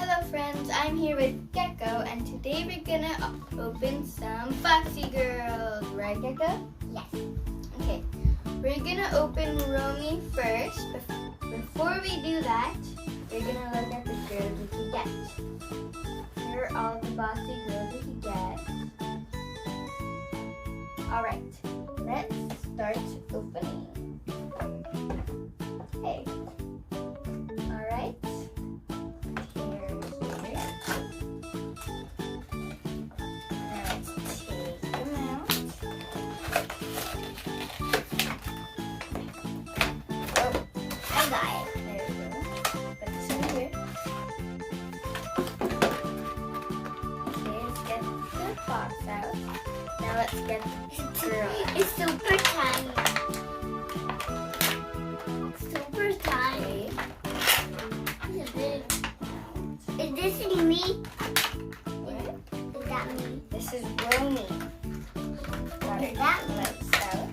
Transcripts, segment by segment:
Hello friends, I'm here with Gecko and today we're gonna open some Boxy girls, right Gecko? Yes. Okay, we're gonna open Romy first. Before we do that, we're gonna look at the girls we can get. Here are all the Boxy girls we can get. Alright, let's start opening. Okay. Alright. Box out. Now let's get the girl. It's super tiny. Super tiny. Is this me? What? Is that me? This is Romy. Got Is that me? legs out.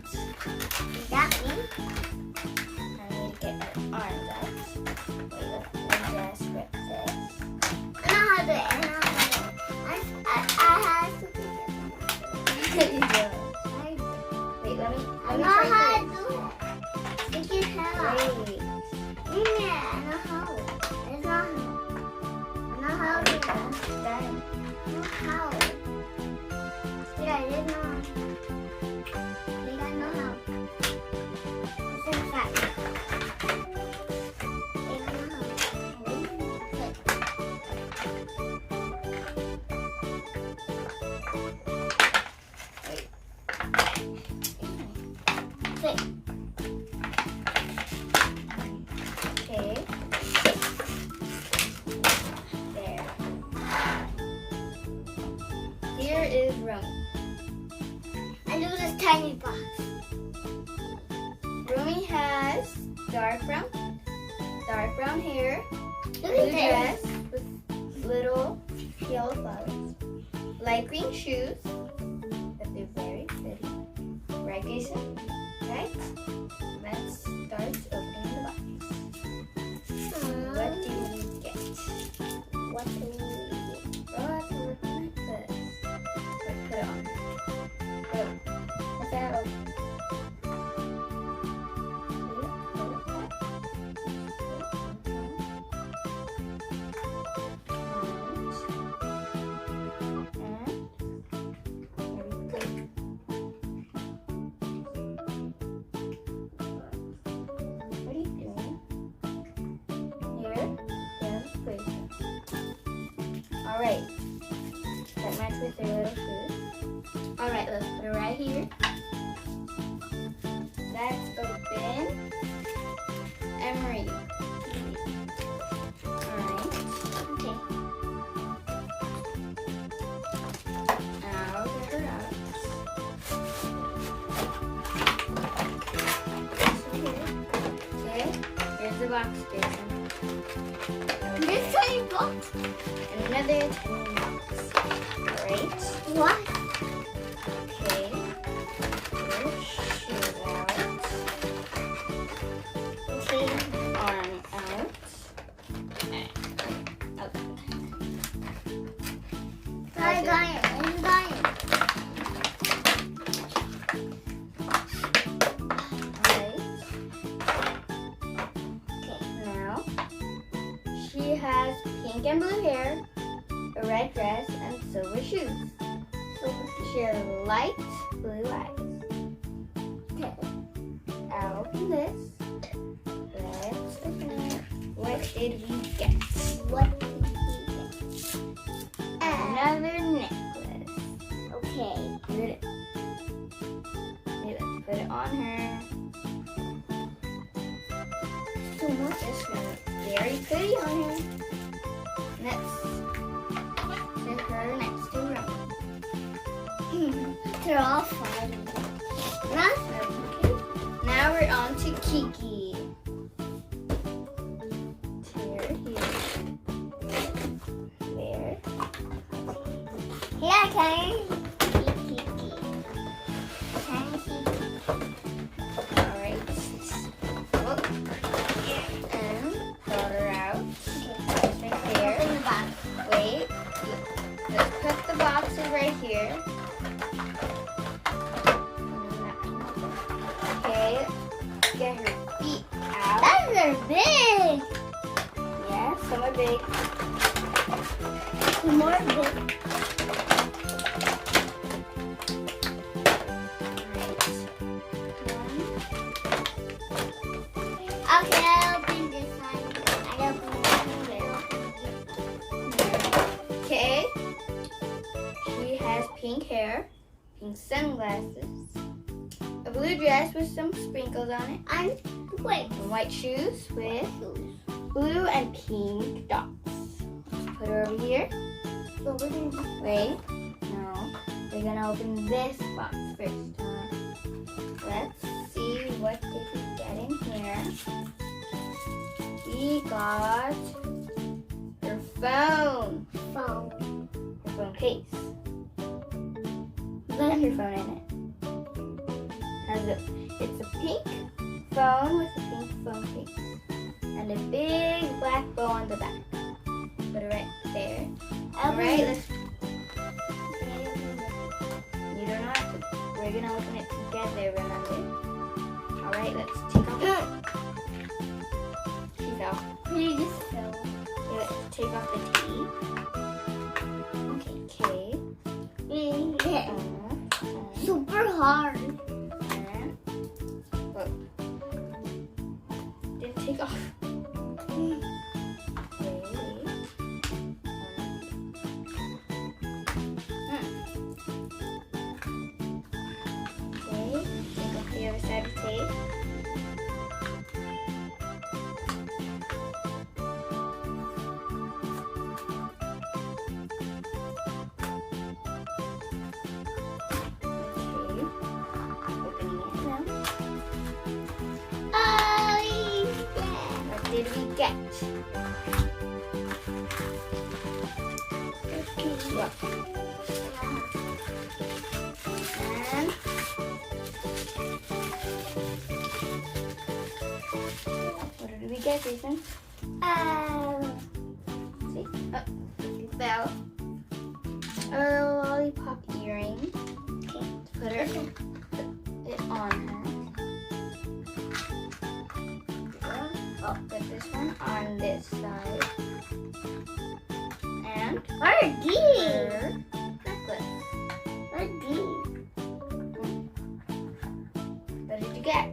Is that me? I need to get her arms out. Wait, let me just rip this. I know how to do it. I have to do You do. it. Wait, let me I know try how this. to do it. Stick your head out. Wait. Yeah, I know how. It's not how. I know how to do it. Done. I know how. Yeah, I didn't know. I think I know how. It's inside. I know how. Fit. Okay. There. Here is Romy. I do this tiny box. Romy has dark brown hair, Look blue at this. dress with little yellow flowers, light green shoes, but they're very pretty. Right, Jason? Right? Let's start opening the box. What do we get? What do we do? Oh, it's a little necklace. Let's put it on. Oh, what's that? Oh. Alright, that matches with their little shoes. Alright, let's put it right here. Let's open Emery. Alright, Okay. I'll get her out. Okay, here's the box, Jason. This tiny box. Another tiny box. Alright. What? Okay. Your shoes out. Okay. Arm out. Okay. I got it. I got it. Alright. Okay. Now, she has pink and blue hair, a red dress, and silver shoes. She has light blue eyes. Okay. I'll open this. Let's open it. What did we get? What did we get? Another necklace. Okay. Good. Okay, let's put it on her. So much. This one looks very pretty on her. Let's put her next to Romy. They're all funny. Okay. Now we're on to Kiki. Here. There. Here I can. Alright. Oh. And got her out. Right there. Open the box. here. Okay, get her feet out. Those are big. Yeah, some are big. More big. Okay, I open this one. I open this one. Okay. She has pink hair, pink sunglasses, a blue dress with some sprinkles on it, And wait. and white shoes with blue and pink dots. Let's put her over here. So we're gonna do Wait. No. We're gonna open this box first. Let's see what did we get in here. We got her phone. phone. Her phone case. Got your phone in it. It's a pink phone with a pink phone case. And a big black bow on the back. Put it right there. Alright, let's. You don't have to. We're gonna open it together, remember? Alright, let's take off. She fell. Please so. Okay, let's take off the tea. Okay. Okay. Super hard. And look. Didn't take off. The other side of tape. Opening it now. Oh, yeah. What did we get? Look. And what did we get, Jason? See? Oh, it fell. A lollipop earring. Okay, put it on her. Oh, put this one on this side. And What are these? her necklace. What are these? What did you get?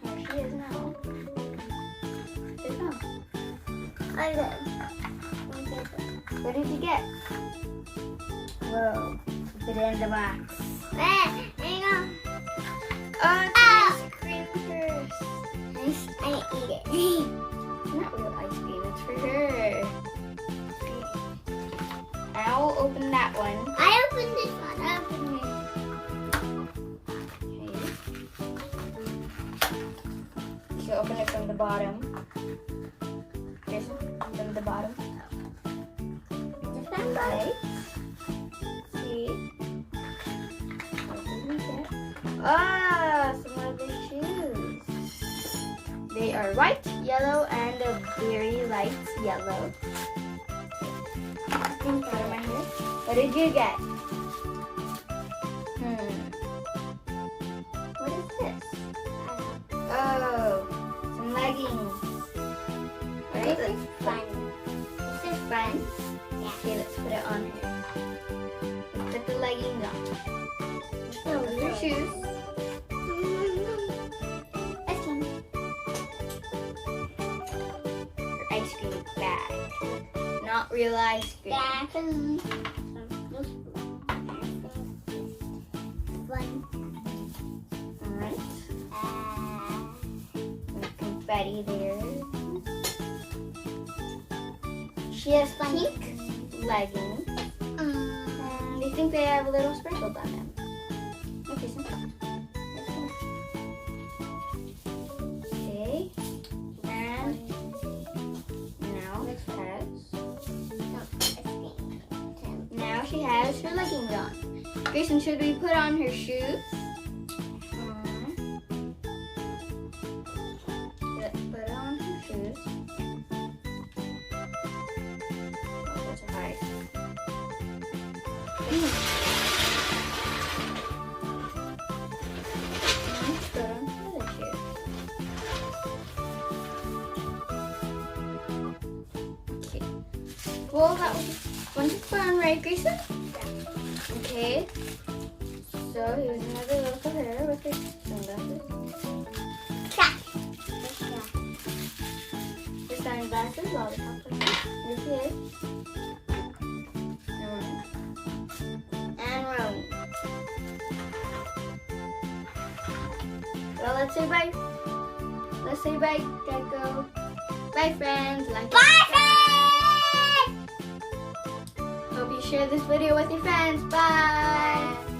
Here she is now. Sit down. What did you get? Whoa. Put it in the box. Hang on. Oh, it's ice cream first. I eat it. It's not real ice cream, it's for her. I'll open that one. I opened this one. I opened Okay. So open it from the bottom. Yes, from the bottom. this one. Okay. See. What did we get? Ah, some of the shoes. They are white, yellow, and a very light yellow. Put them right here. What did you get? What is this? Oh, some leggings. Right, This let's is fun. This is fun. Okay, let's put it on here. Let's put the leggings on. Put your shoes. This one. Your ice cream bag. Not real ice cream. Back and one. Alright. And confetti there. She has pink leggings. And they think they have little sprinkles on them. Okay, so. Okay. And now she has her leggings on. Grayson, should we put on her shoes? Let's put on her shoes. Oh, that's a Okay. Well, that was fun to fun, right, Grayson? Okay. So here's another look for her with her sunglasses. Her sunglasses, lollipop. Here she is. And Rome. Well, let's say bye. Let's say bye, Gecko. Bye, friends. Bye, friends! Hope you share this video with your friends. Bye.